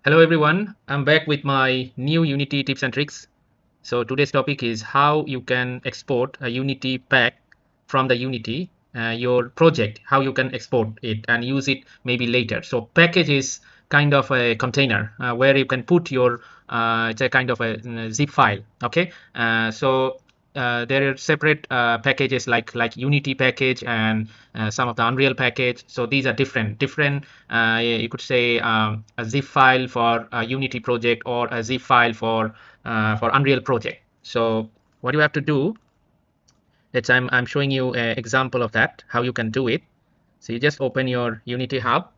Hello everyone, I'm back with my new Unity tips and tricks. So today's topic is how you can export a Unity pack from the Unity, your project, how you can export it and use it maybe later. So package is kind of a container where you can put your, it's a kind of a zip file, okay? There are separate packages like Unity package and some of the Unreal package. So these are different. You could say a zip file for a Unity project or a zip file for Unreal project. So what you have to do, I'm showing you an example of that, how you can do it. So you just open your Unity Hub.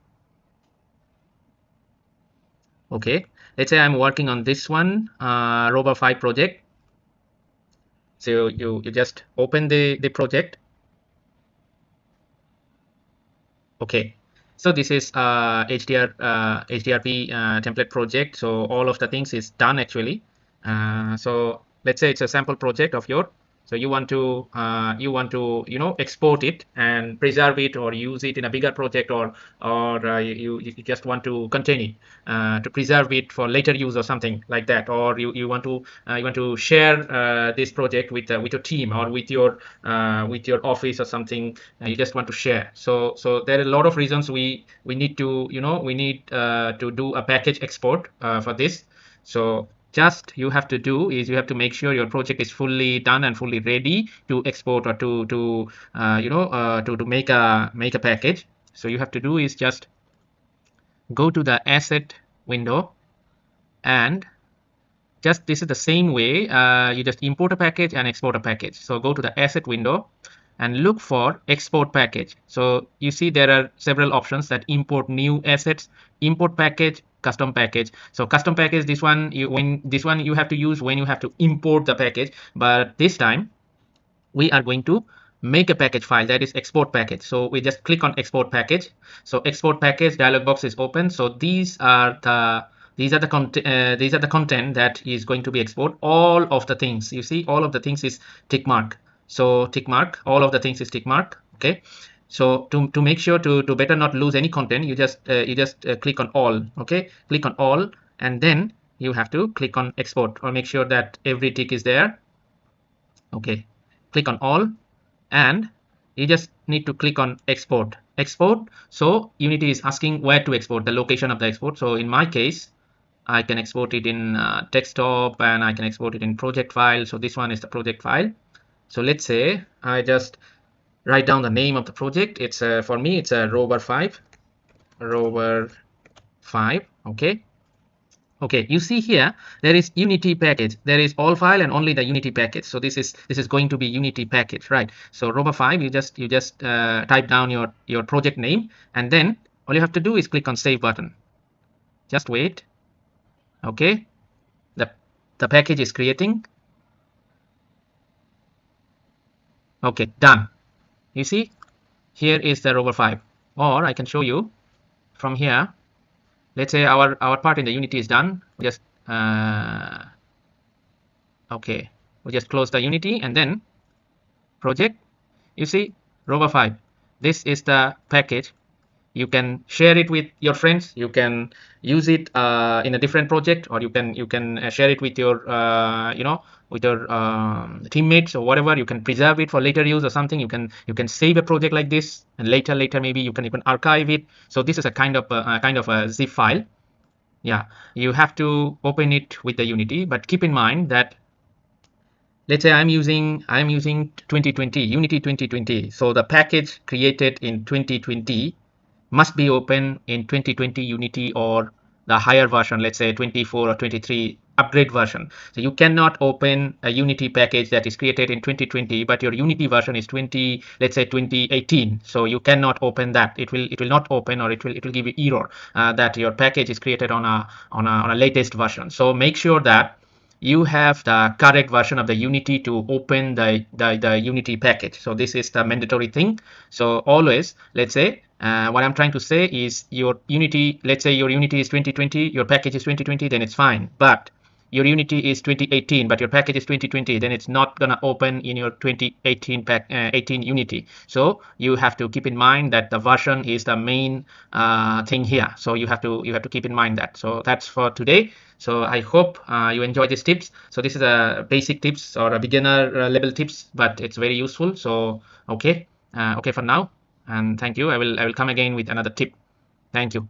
Okay, let's say I'm working on this one, Rover 5 project. So you just open the project. Okay, so this is HDRP template project. So all of the things is done actually. So let's say it's a sample project of your. So you want to export it and preserve it or use it in a bigger project, or you just want to contain it to preserve it for later use or something like that, or you want to share this project with your team or with your office or something. You just want to share. So there are a lot of reasons we need to to do a package export for this. So just you have to do is you have to make sure your project is fully done and fully ready to export or to make a package. So you have to do is just go to the asset window, and just this is the same way. You just import a package and export a package. So go to the asset window and look for export package. So you see there are several options that import new assets, import package, custom package. So custom package, this one you have to use when you have to import the package, but this time we are going to make a package file, that is export package. So we just click on export package. So export package dialog box is open. So these are the content that is going to be export. All of the things you see, all of the things is tick mark. So tick mark, all of the things is tick mark. Okay, so to make sure to better not lose any content, you just click on all. Okay, click on all, and then you have to click on export or make sure that every tick is there. Okay, click on all, and you just need to click on export. So Unity is asking where to export, the location of the export. So in my case, I can export it in desktop, and I can export it in project file. So this one is the project file. So let's say I just write down the name of the project. It's for me it's a rover 5. Okay. Okay, you see here there is Unity package. There is all file and only the Unity package. So this is going to be Unity package, right? So rover 5, you just type down your project name, and then all you have to do is click on save button. Just wait. Okay, the package is creating. Okay, done. You see here is the rover 5, or I can show you from here. Let's say our part in the Unity is done. Just okay, we just close the Unity and then project. You see rover 5, this is the package. You can share it with your friends, you can use it in a different project, or you can share it with your with your teammates or whatever. You can preserve it for later use or something. You can save a project like this, and later maybe you can even archive it. So this is a kind of a zip file. Yeah, you have to open it with the Unity, but keep in mind that, let's say I'm using 2020 Unity 2020. So the package created in 2020 must be open in 2020 Unity, or the higher version, let's say 24 or 23 upgrade version. So you cannot open a Unity package that is created in 2020, but your Unity version is 20, let's say 2018. So you cannot open that. It will not open, or it will give you error that your package is created on a latest version. So make sure that you have the correct version of the Unity to open the Unity package. So this is the mandatory thing. So always, let's say, what I'm trying to say is your Unity, let's say your Unity is 2020, your package is 2020, then it's fine. But your Unity is 2018, but your package is 2020, then it's not gonna open in your 2018 18 Unity. So you have to keep in mind that the version is the main thing here. So you have to keep in mind that. So that's for today. So I hope you enjoy these tips. So this is a basic tips or a beginner level tips, but it's very useful. So okay, okay for now, and thank you. I will come again with another tip. Thank you.